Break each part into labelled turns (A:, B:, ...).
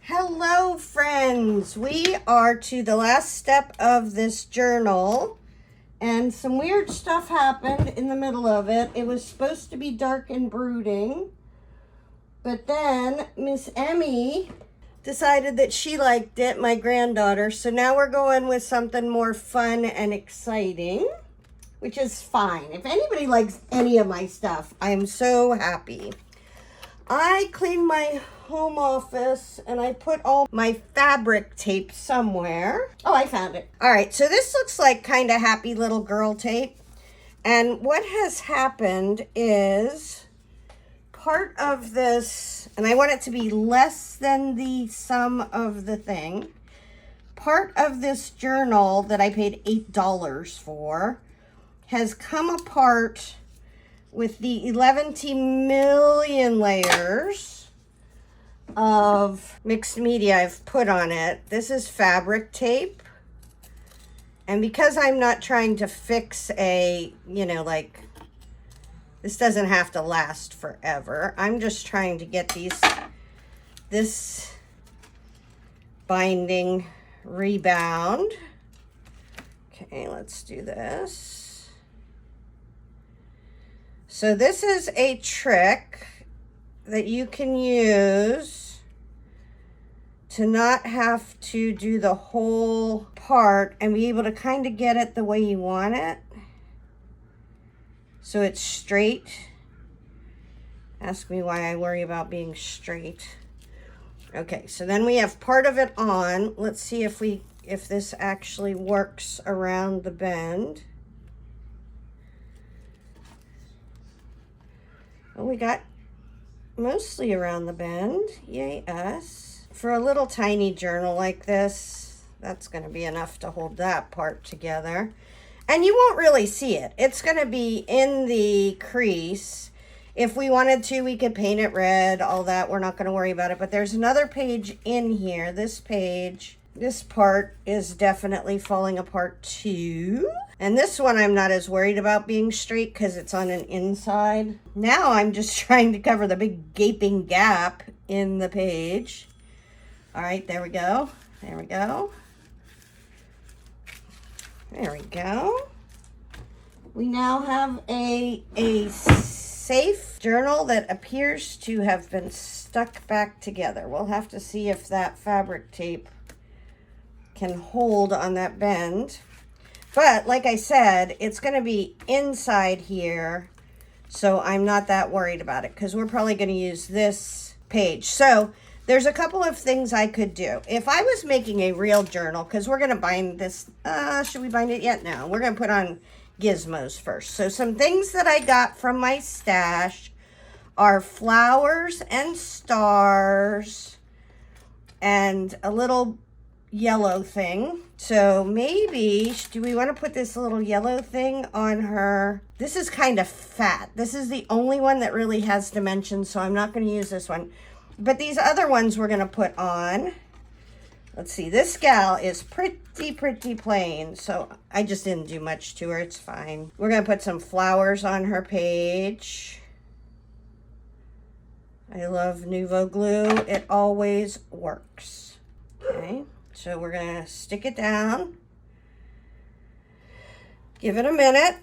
A: Hello friends, we are to the last step of this journal and some weird stuff happened in the middle of it. It was supposed to be dark and brooding, but then Miss Emmy decided that she liked it, my granddaughter, so now we're going with something more fun and exciting, which is fine. If anybody likes any of my stuff, I am so happy. I cleaned my home office and I put all my fabric tape somewhere. Oh, I found it. All right, so this looks like kind of happy little girl tape. And what has happened is part of this, and I want it to be less than the sum of the thing. Part of this journal that I paid $8 for has come apart with the 11 million layers of mixed media I've put on it. This is fabric tape. And because I'm not trying to fix a, like, this doesn't have to last forever. I'm just trying to get this binding rebound. Okay, let's do this. So this is a trick that you can use to not have to do the whole part and be able to kind of get it the way you want it. So it's straight. Ask me why I worry about being straight. Okay, so then we have part of it on. Let's see if this actually works around the bend. Oh, we got mostly around the bend. Yay us. For a little tiny journal like this, that's going to be enough to hold that part together. And you won't really see it. It's going to be in the crease. If we wanted to, we could paint it red, all that. We're not going to worry about it. But there's another page in here. This page, this part is definitely falling apart too. And this one I'm not as worried about being straight because it's on an inside. Now I'm just trying to cover the big gaping gap in the page. All right, there we go. There we go. There we go. We now have a safe journal that appears to have been stuck back together. We'll have to see if that fabric tape can hold on that bend. But like I said, it's going to be inside here, so I'm not that worried about it because we're probably going to use this page. So there's a couple of things I could do. If I was making a real journal, because we're going to bind this, should we bind it yet? No, we're going to put on gizmos first. So some things that I got from my stash are flowers and stars and a little yellow thing. So maybe, do we want to put this little yellow thing on her? This is kind of fat. This is the only one that really has dimensions, so I'm not going to use this one. But these other ones we're going to put on. Let's see, this gal is pretty plain, so I just didn't do much to her. It's fine. We're going to put some flowers on her page. I love Nouveau glue. It always works. Okay. So we're going to stick it down, give it a minute,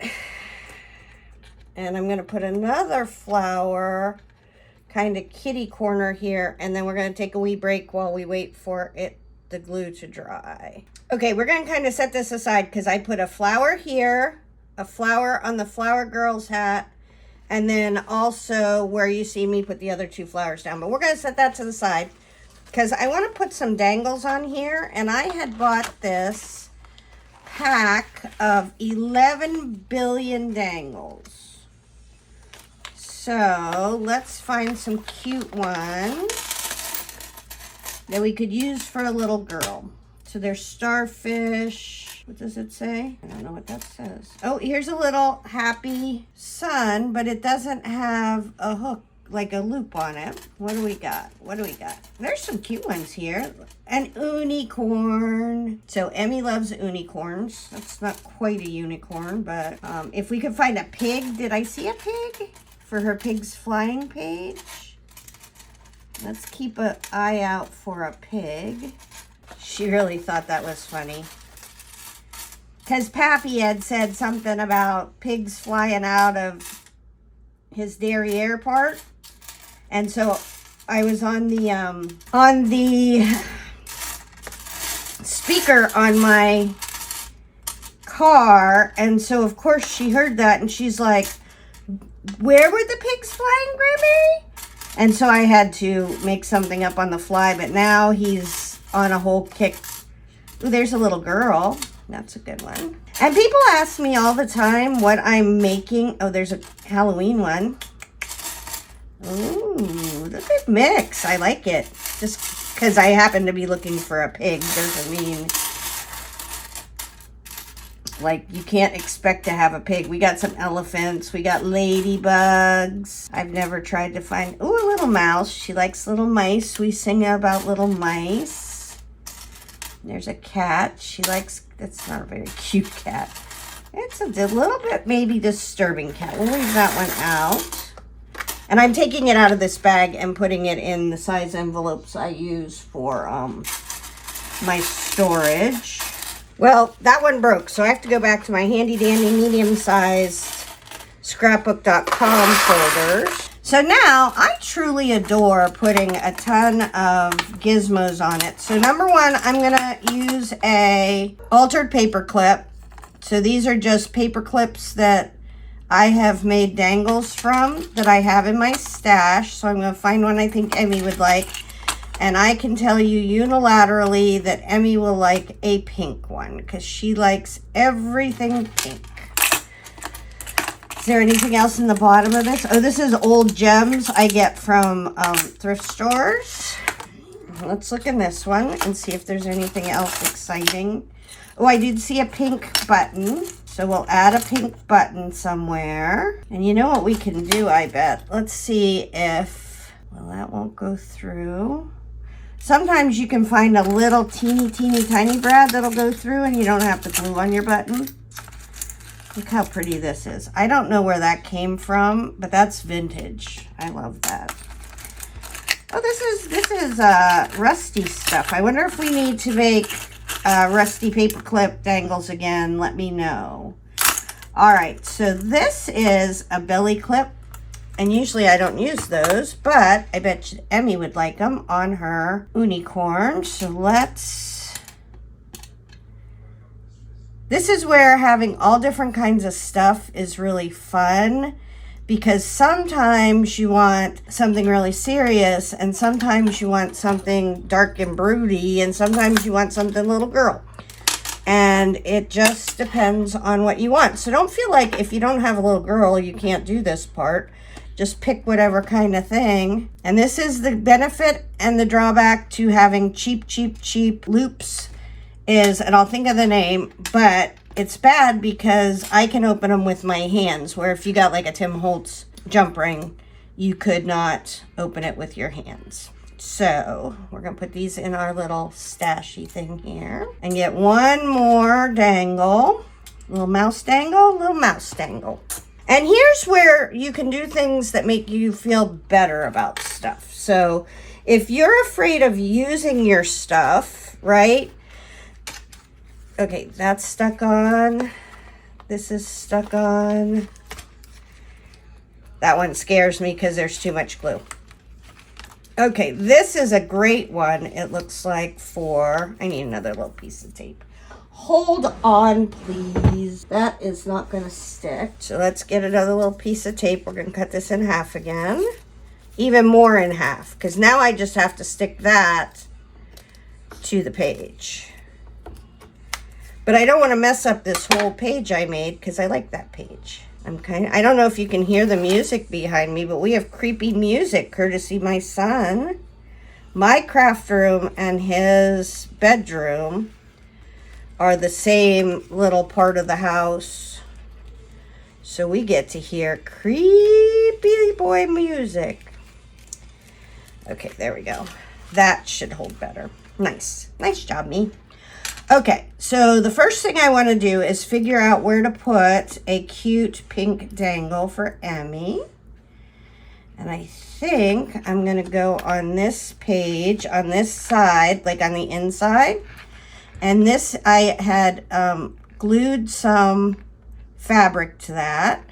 A: and I'm going to put another flower kind of kitty corner here, and then we're going to take a wee break while we wait for the glue to dry. Okay, we're going to kind of set this aside because I put a flower here, a flower on the flower girl's hat, and then also where you see me put the other two flowers down. But we're going to set that to the side because I want to put some dangles on here, and I had bought this pack of 11 billion dangles. So let's find some cute ones that we could use for a little girl. So there's starfish. What does it say? I don't know what that says. Oh, here's a little happy sun, but it doesn't have a hook, like a loop on it. What do we got? What do we got? There's some cute ones here. An unicorn. So Emmy loves unicorns. That's not quite a unicorn, but if we could find a pig. Did I see a pig for her pig's flying page? Let's keep an eye out for a pig. She really thought that was funny. Because Pappy had said something about pigs flying out of his derriere part. And so I was on the speaker on my car. And so, of course, she heard that. And she's like, where were the pigs flying, Grammy? And so I had to make something up on the fly. But now he's on a whole kick. Ooh, there's a little girl. That's a good one. And people ask me all the time what I'm making. Oh, there's a Halloween one. Ooh, the big mix. I like it. Just because I happen to be looking for a pig doesn't mean, like, you can't expect to have a pig. We got some elephants. We got ladybugs. I've never tried to find... Ooh, a little mouse. She likes little mice. We sing about little mice. There's a cat. She likes... That's not a very cute cat. It's a little bit maybe disturbing cat. We'll leave that one out. And I'm taking it out of this bag and putting it in the size envelopes I use for my storage. Well, that one broke, so I have to go back to my handy dandy medium-sized scrapbook.com folders. So now I truly adore putting a ton of gizmos on it. So number one, I'm gonna use a altered paper clip. So these are just paper clips that I have made dangles from that I have in my stash. So I'm gonna find one I think Emmy would like. And I can tell you unilaterally that Emmy will like a pink one because she likes everything pink. Is there anything else in the bottom of this? Oh, this is old gems I get from thrift stores. Let's look in this one and see if there's anything else exciting. Oh, I did see a pink button. So we'll add a pink button somewhere. And you know what we can do, I bet. Let's see if... Well, that won't go through. Sometimes you can find a little teeny tiny brad that'll go through and you don't have to glue on your button. Look how pretty this is. I don't know where that came from, but that's vintage. I love that. Oh, this is rusty stuff. I wonder if we need to make rusty paperclip dangles again. Let me know. All right, so this is a belly clip. And usually I don't use those, but I bet you Emmy would like them on her unicorn. So let's... This is where having all different kinds of stuff is really fun, because sometimes you want something really serious, and sometimes you want something dark and broody, and sometimes you want something little girl. And it just depends on what you want. So don't feel like if you don't have a little girl, you can't do this part. Just pick whatever kind of thing. And this is the benefit and the drawback to having cheap loops is, and I'll think of the name, but it's bad because I can open them with my hands, where if you got like a Tim Holtz jump ring, you could not open it with your hands. So we're gonna put these in our little stashy thing here and get one more dangle, little mouse dangle. And here's where you can do things that make you feel better about stuff. So if you're afraid of using your stuff, right? Okay, that's stuck on. This is stuck on. That one scares me because there's too much glue. Okay, this is a great one. It looks like for, I need another little piece of tape. Hold on, please. That is not going to stick. So let's get another little piece of tape. We're going to cut this in half again. Even more in half, because now I just have to stick that to the page. But I don't want to mess up this whole page I made because I like that page. I don't know if you can hear the music behind me, but we have creepy music courtesy my son. My craft room and his bedroom are the same little part of the house. So we get to hear creepy boy music. Okay, there we go. That should hold better. Nice. Nice job, me. Okay, so the first thing I want to do is figure out where to put a cute pink dangle for Emmy. And I think I'm going to go on this page, on this side, like on the inside. And this, I had glued some fabric to that.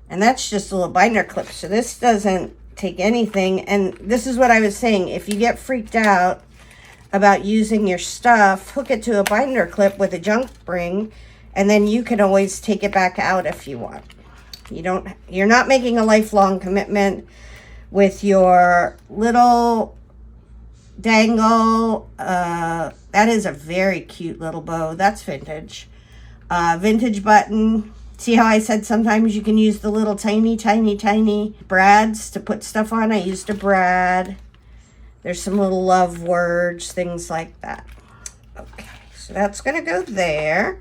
A: And that's just a little binder clip. So this doesn't take anything. And this is what I was saying. If you get freaked out about using your stuff, hook it to a binder clip with a junk ring. And then you can always take it back out if you want. You're not making a lifelong commitment with your little dangle. That is a very cute little bow. That's vintage. Vintage button. See how I said sometimes you can use the little tiny brads to put stuff on? I used a brad. There's some little love words, things like that. Okay, so that's going to go there.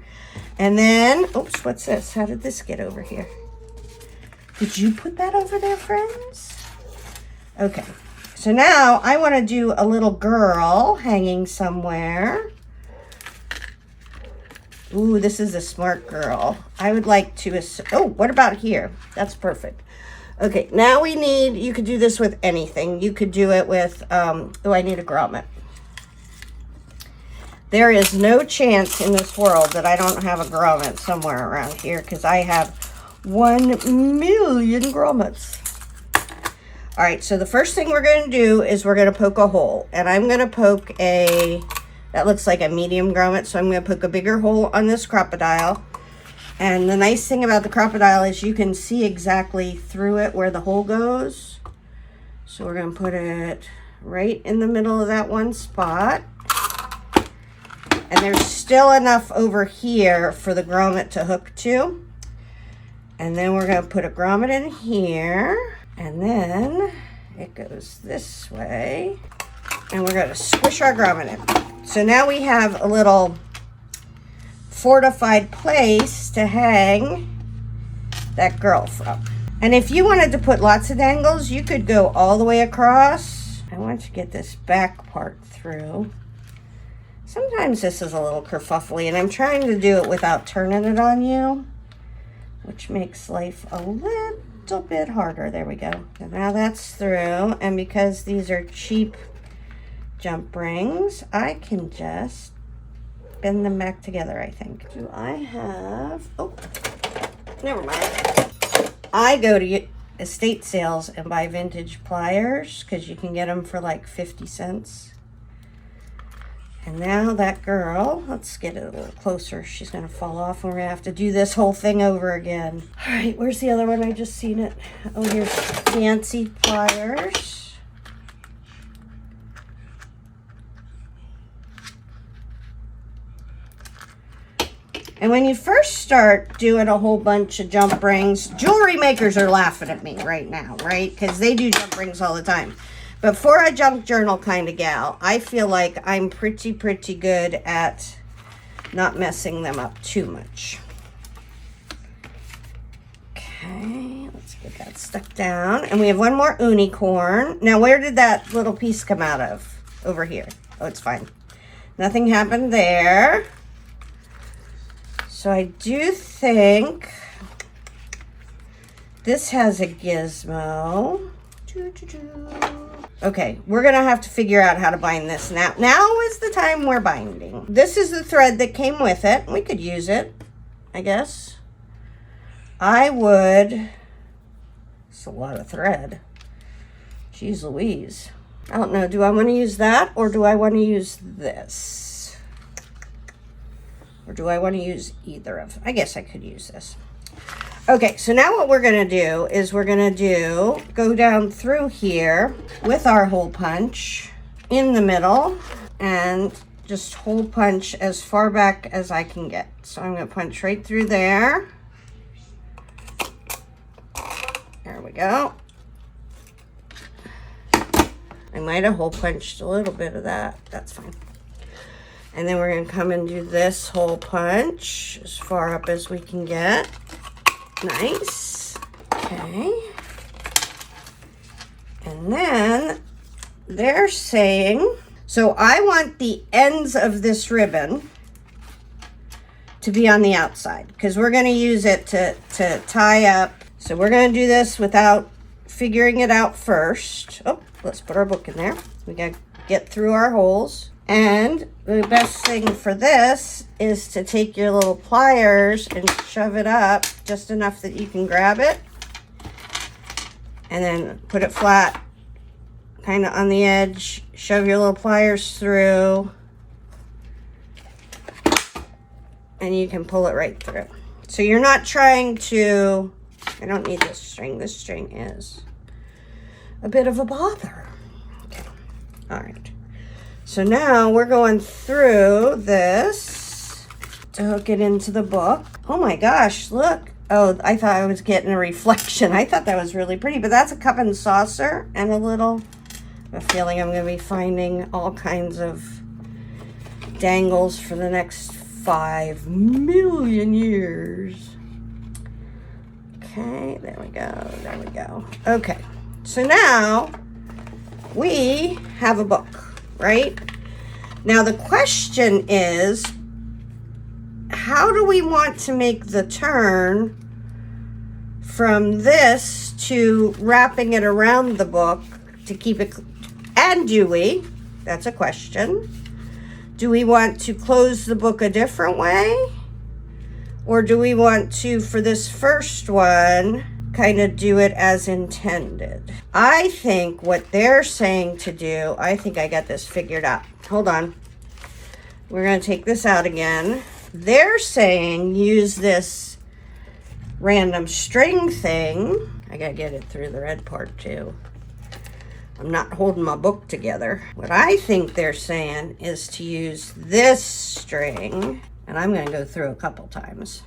A: And then, oops, what's this? How did this get over here? Did you put that over there, friends? Okay, so now I want to do a little girl hanging somewhere. Ooh, this is a smart girl. I would like to, oh, what about here? That's perfect. Okay, now we need, you could do this with anything. You could do it with, oh, I need a grommet. There is no chance in this world that I don't have a grommet somewhere around here because I have 1,000,000 grommets. All right, so the first thing we're going to do is we're going to poke a hole. And I'm going to poke that looks like a medium grommet, so I'm going to poke a bigger hole on this crocodile. And the nice thing about the crocodile is you can see exactly through it where the hole goes. So we're going to put it right in the middle of that one spot. And there's still enough over here for the grommet to hook to. And then we're going to put a grommet in here. And then it goes this way. And we're going to squish our grommet in. So now we have a little fortified place to hang that girl from. And if you wanted to put lots of dangles, you could go all the way across. I want to get this back part through. Sometimes this is a little kerfuffly, and I'm trying to do it without turning it on you, which makes life a little bit harder. There we go. And now that's through, and because these are cheap jump rings, I can just bend them back together, I think. Do I have, oh, never mind. I go to estate sales and buy vintage pliers because you can get them for like 50 cents. And now that girl, let's get it a little closer. She's going to fall off and we're going to have to do this whole thing over again. All right, where's the other one? I just seen it. Oh, here's fancy pliers. And when you first start doing a whole bunch of jump rings, jewelry makers are laughing at me right now, right? Because they do jump rings all the time. But for a junk journal kind of gal, I feel like I'm pretty good at not messing them up too much. Okay, let's get that stuck down. And we have one more unicorn. Now, where did that little piece come out of? Over here. Oh, it's fine. Nothing happened there. So I do think this has a gizmo. Okay, we're going to have to figure out how to bind this now. Now is the time we're binding. This is the thread that came with it. We could use it, I guess. I would. It's a lot of thread. Jeez Louise. I don't know. Do I want to use that or do I want to use this? Or do I want to use either of them? I guess I could use this. Okay, so now what we're going to do is we're going to go down through here with our hole punch in the middle and just hole punch as far back as I can get. So I'm going to punch right through there. There we go. I might have hole punched a little bit of that. That's fine. And then we're going to come and do this hole punch as far up as we can get. Nice. Okay. And then they're saying, so I want the ends of this ribbon to be on the outside because we're going to use it to tie up. So we're going to do this without figuring it out first. Oh, let's put our book in there. We got to get through our holes. And the best thing for this is to take your little pliers and shove it up just enough that you can grab it. And then put it flat, kind of on the edge. Shove your little pliers through. And you can pull it right through. So you're not trying to... I don't need this string. This string is a bit of a bother. Okay. All right. So now we're going through this to hook it into the book. Oh my gosh, look. Oh, I thought I was getting a reflection. I thought that was really pretty, but that's a cup and saucer and a little... I have a feeling I'm going to be finding all kinds of dangles for the next 5 million years. Okay, there we go, there we go. Okay, so now we have a book, right? Now the question is, how do we want to make the turn from this to wrapping it around the book to keep it, and do we? That's a question. Do we want to close the book a different way? Or do we want to, for this first one, kind of do it as intended? I think what they're saying to do, I think I got this figured out. Hold on. We're going to take this out again. They're saying use this random string thing. I got to get it through the red part too. I'm not holding my book together. What I think they're saying is to use this string. And I'm going to go through a couple times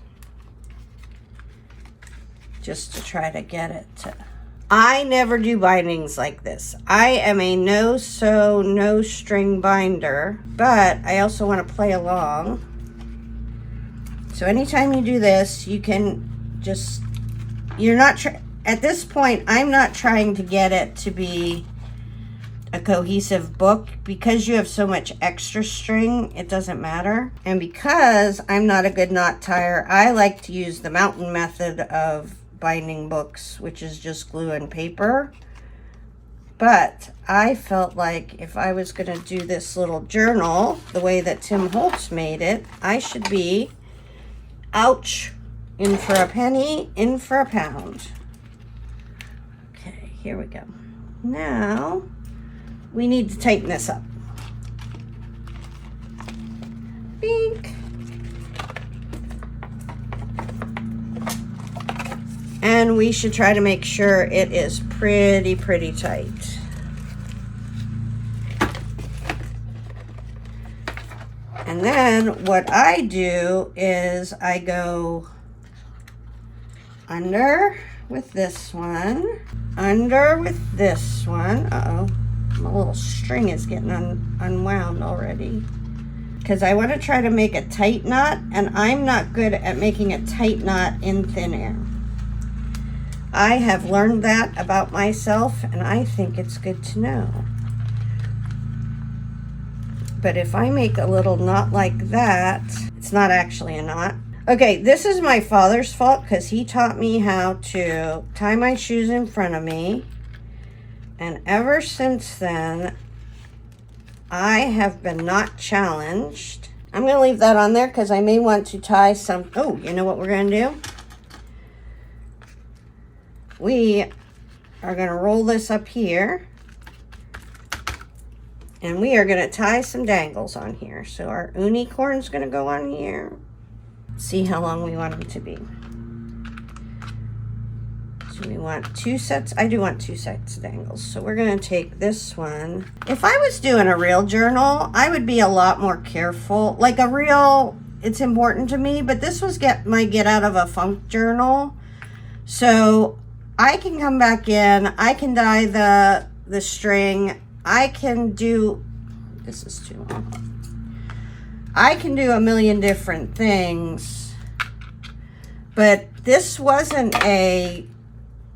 A: just to try to get it to... I never do bindings like this. I am a no-sew, no-string binder, but I also want to play along. So anytime you do this, you can just... You're not... At this point, I'm not trying to get it to be a cohesive book. Because you have so much extra string, it doesn't matter. And because I'm not a good knot tire, I like to use the mountain method of binding books, which is just glue and paper. But I felt like if I was going to do this little journal the way that Tim Holtz made it, I should be, ouch, in for a penny, in for a pound. Okay, here we go. Now we need to tighten this up. Bink. And we should try to make sure it is pretty tight. And then what I do is I go under with this one, under with this one. Uh-oh. My little string is getting unwound already. Because I want to try to make a tight knot, and I'm not good at making a tight knot in thin air. I have learned that about myself, and I think it's good to know. But if I make a little knot like that, it's not actually a knot. Okay, this is my father's fault because he taught me how to tie my shoes in front of me. And ever since then, I have been not challenged. I'm going to leave that on there because I may want to tie some... Oh, you know what we're going to do? We are going to roll this up here. And we are going to tie some dangles on here. So our unicorn's going to go on here. See how long we want them to be. So we want 2 sets. I do want 2 sets of dangles. So we're going to take this one. If I was doing a real journal, I would be a lot more careful. Like a real, it's important to me, but this was my get out of a funk journal. So I can come back in. I can dye the string. I can do, this is too long. I can do a million different things. But this wasn't a...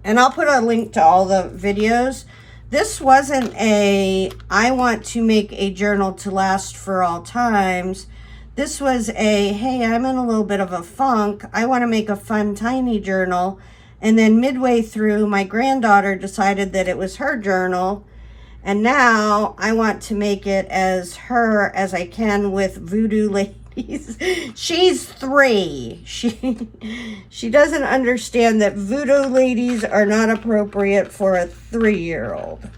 A: And I'll put a link to all the videos. This wasn't a, I want to make a journal to last for all times. This was a, hey, I'm in a little bit of a funk. I want to make a fun, tiny journal. And then midway through, my granddaughter decided that it was her journal. And now I want to make it as her as I can with Voodoo Ladies. She's 3. She doesn't understand that Voodoo Ladies are not appropriate for a 3-year-old.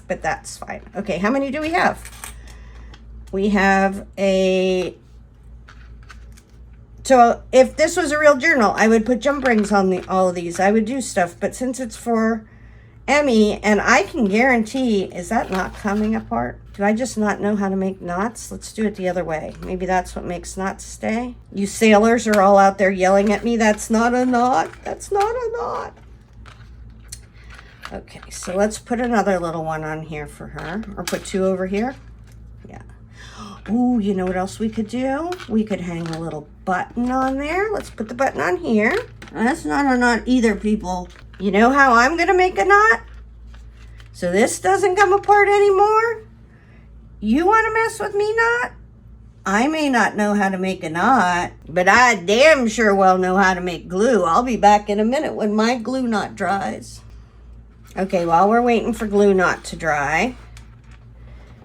A: But that's fine. Okay, how many do we have? We have a... So if this was a real journal, I would put jump rings on all of these. I would do stuff. But since it's for Emmy, and I can guarantee, is that not coming apart? Do I just not know how to make knots? Let's do it the other way. Maybe that's what makes knots stay. You sailors are all out there yelling at me. That's not a knot. That's not a knot. Okay, so let's put another little one on here for her. Or put 2 over here. Yeah. Ooh, you know what else we could do? We could hang a little button on there. Let's put the button on here. That's not a knot either, people. You know how I'm going to make a knot? So this doesn't come apart anymore? You want to mess with me, knot? I may not know how to make a knot, but I damn sure well know how to make glue. I'll be back in a minute when my glue knot dries. Okay, while we're waiting for glue knot to dry,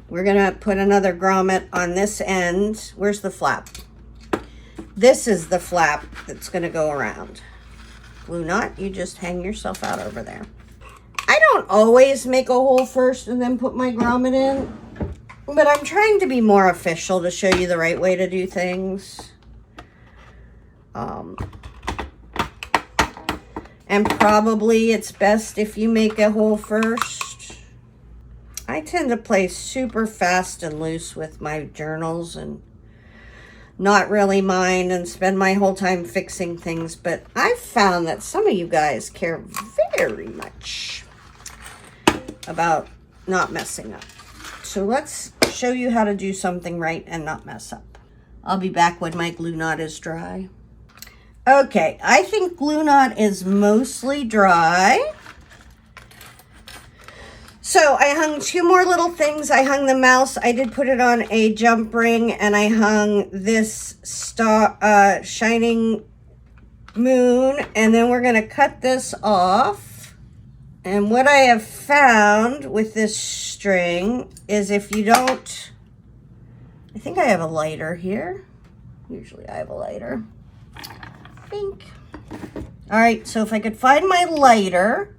A: we're going to put another grommet on this end. Where's the flap? This is the flap that's going to go around. Glue knot, you just hang yourself out over there. I don't always make a hole first and then put my grommet in, but I'm trying to be more official to show you the right way to do things. And probably it's best if you make a hole first. I tend to play super fast and loose with my journals and not really mind and spend my whole time fixing things, but I've found that some of you guys care very much about not messing up. So let's show you how to do something right and not mess up. I'll be back when my glue knot is dry. Okay, I think glue knot is mostly dry. So I hung 2 more little things. I hung the mouse. I did put it on a jump ring, and I hung this star, shining moon, and then we're going to cut this off. And what I have found with this string is if you don't, I think I have a lighter here. Usually I have a lighter. Think. All right, so if I could find my lighter.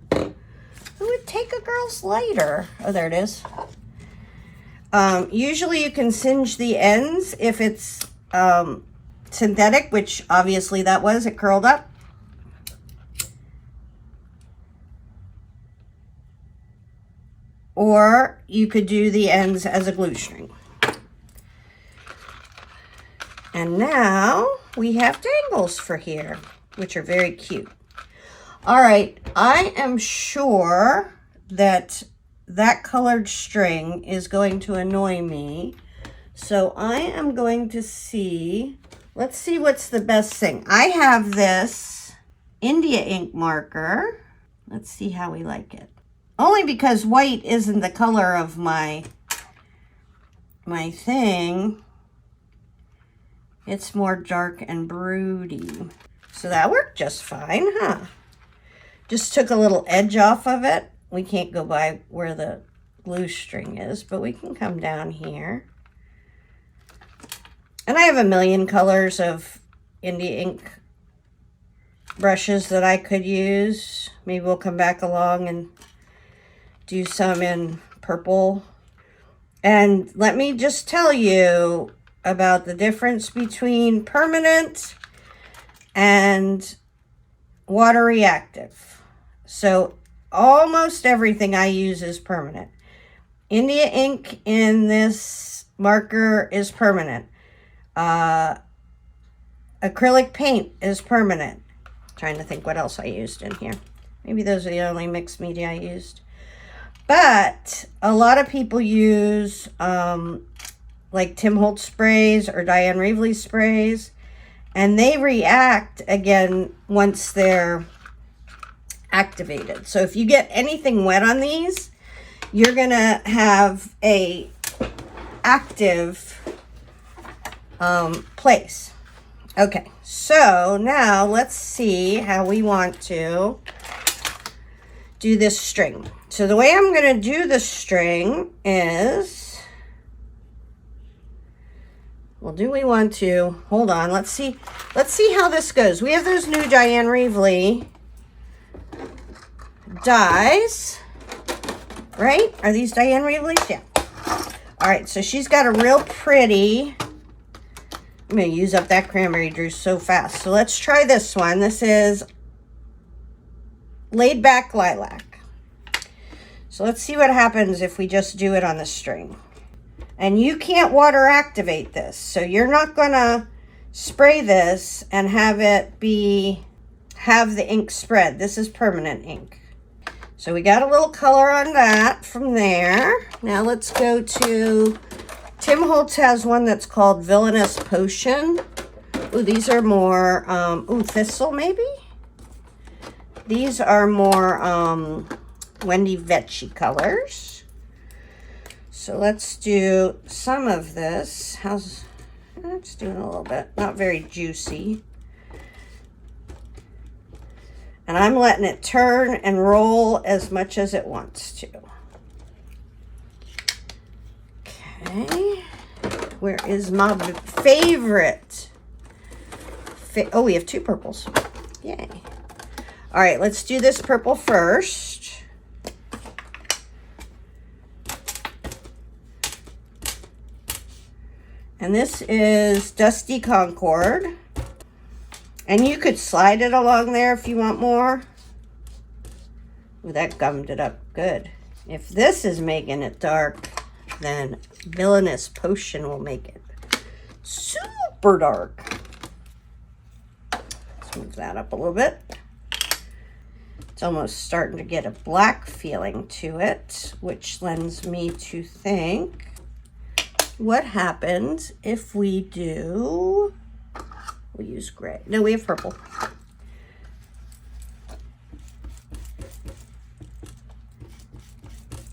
A: Who would take a girl's lighter? Oh, there it is. Usually you can singe the ends if it's synthetic, which obviously that was. It curled up. Or you could do the ends as a glue string. And now we have dangles for here, which are very cute. All right, I am sure that that colored string is going to annoy me. So I am going to see, let's see what's the best thing. I have this India ink marker. Let's see how we like it. Only because white isn't the color of my thing. It's more dark and broody. So that worked just fine, huh? Just took a little edge off of it. We can't go by where the glue string is, but we can come down here. And I have a million colors of India ink brushes that I could use. Maybe we'll come back along and do some in purple. And let me just tell you about the difference between permanent and water reactive. So almost everything I use is permanent. India ink in this marker is permanent. Acrylic paint is permanent. Trying to think what else I used in here. Maybe those are the only mixed media I used. But a lot of people use like Tim Holtz sprays or Diane Reevely sprays, and they react again once they're activated. So if you get anything wet on these, you're gonna have a active place. Okay, so now let's see how we want to do this string. So the way I'm going to do the string is, well, do we want to, hold on, let's see how this goes. We have those new Diane Reevely dies, right? Are these Diane Reevely's? Yeah. All right, so she's got a real pretty, I'm going to use up that cranberry juice so fast. So let's try this one. This is Laid Back Lilac. So let's see what happens if we just do it on the string. And you can't water activate this. So you're not going to spray this and have the ink spread. This is permanent ink. So we got a little color on that from there. Now let's go to, Tim Holtz has one that's called Villainous Potion. Ooh, these are more, Thistle maybe? These are more Wendy Vecchi colors. So let's do some of this. Let's do it a little bit, not very juicy. And I'm letting it turn and roll as much as it wants to. Okay. Where is my favorite? Oh, we have two purples. Yay. All right, let's do this purple first. And this is Dusty Concord. And you could slide it along there if you want more. Ooh, that gummed it up good. If this is making it dark, then Villainous Potion will make it super dark. Let's move that up a little bit. It's almost starting to get a black feeling to it, which lends me to think, what happens if we do... We'll use gray. No, we have purple.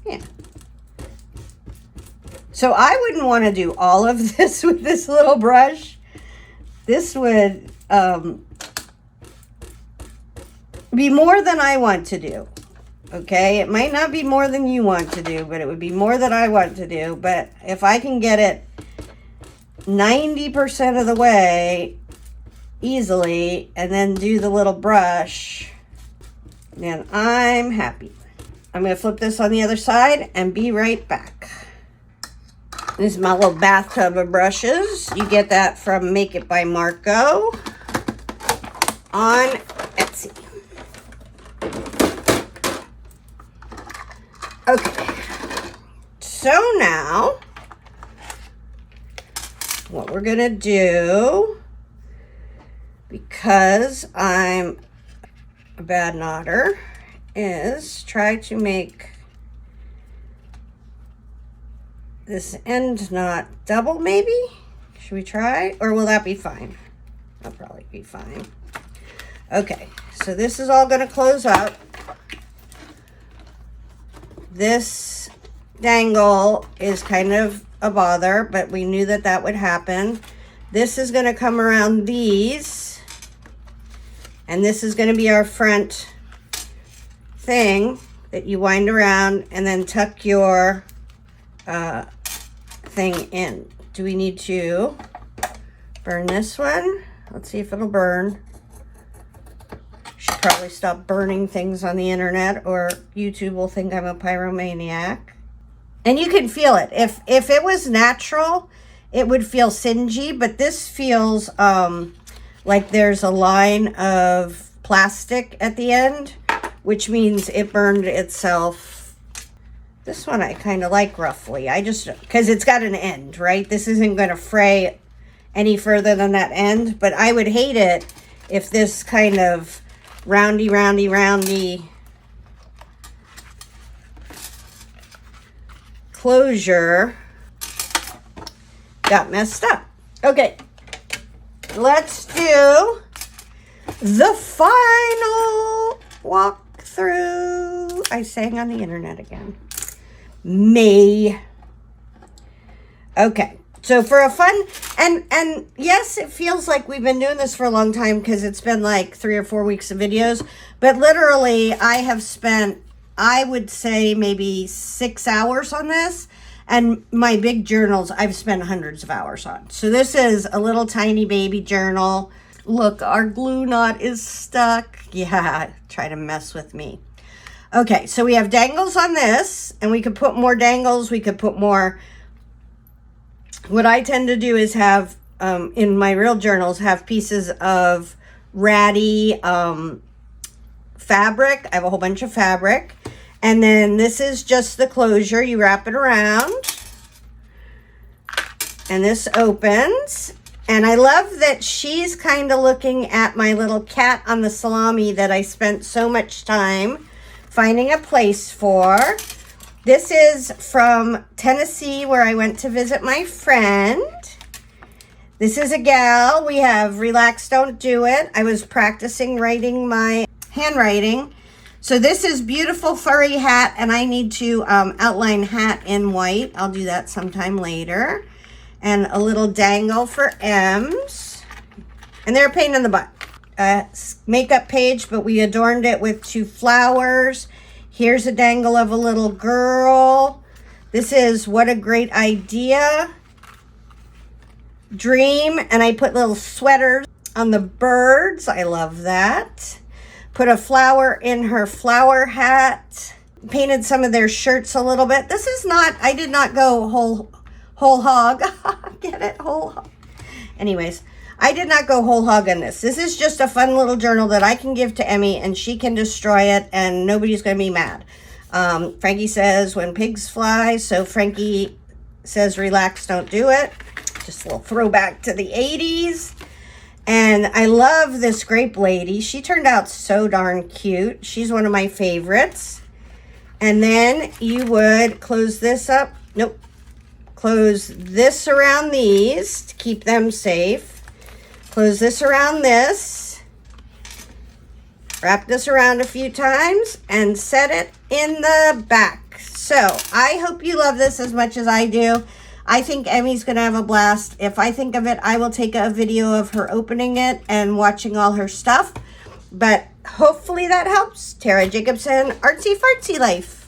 A: Yeah. So I wouldn't want to do all of this with this little brush. This would be more than I want to do. Okay? It might not be more than you want to do, but it would be more than I want to do. But if I can get it 90% of the way easily and then do the little brush, then I'm happy. I'm going to flip this on the other side and be right back. This is my little bathtub of brushes. You get that from Make It by Marco on Etsy. Okay, so now what we're going to do, because I'm a bad knotter, is try to make this end knot double maybe? Should we try? Or will that be fine? That'll probably be fine. Okay, so this is all going to close up. This dangle is kind of a bother, but we knew that that would happen. This is going to come around these, and this is going to be our front thing that you wind around and then tuck your thing in. Do we need to burn this one? Let's see if it'll burn. Should probably stop burning things on the internet, or YouTube will think I'm a pyromaniac. And you can feel it. If it was natural, it would feel singy, but this feels like there's a line of plastic at the end, which means it burned itself. This one I kind of like roughly. I just, because it's got an end, right? This isn't going to fray any further than that end, but I would hate it if this kind of roundy closure got messed up. Okay, let's do the final walkthrough. I sang on the internet again. Me. Okay, so for a fun, and yes, it feels like we've been doing this for a long time because it's been like 3 or 4 weeks of videos, but literally I have spent I would say maybe 6 hours on this. And my big journals, I've spent hundreds of hours on. So this is a little tiny baby journal. Look, our glue knot is stuck. Yeah, try to mess with me. Okay, so we have dangles on this, and we could put more dangles. We could put more. What I tend to do is have, in my real journals, have pieces of ratty fabric. I have a whole bunch of fabric. And then this is just the closure. You wrap it around. And this opens. And I love that she's kind of looking at my little cat on the salami that I spent so much time finding a place for. This is from Tennessee, where I went to visit my friend. This is a gal. We have Relax, Don't Do It. I was practicing writing my handwriting. So this is beautiful furry hat, and I need to outline hat in white. I'll do that sometime later. And a little dangle for M's. And they're a pain in the butt. Makeup page, but we adorned it with 2 flowers. Here's a dangle of a little girl. This is What a Great Idea. Dream, and I put little sweaters on the birds. I love that. Put a flower in her flower hat. Painted some of their shirts a little bit. This is not, I did not go whole hog. Get it? Whole hog. Anyways, I did not go whole hog on this. This is just a fun little journal that I can give to Emmy, and she can destroy it, and nobody's going to be mad. Frankie says, when pigs fly. So Frankie says, relax, don't do it. Just a little throwback to the 80s. And I love this grape lady. She turned out so darn cute. She's one of my favorites. And then you would close this up. Nope. Close this around these to keep them safe. Close this around this. Wrap this around a few times and set it in the back. So I hope you love this as much as I do. I think Emmy's going to have a blast. If I think of it, I will take a video of her opening it and watching all her stuff. But hopefully that helps. Tara Jacobson, Artsy Fartsy Life.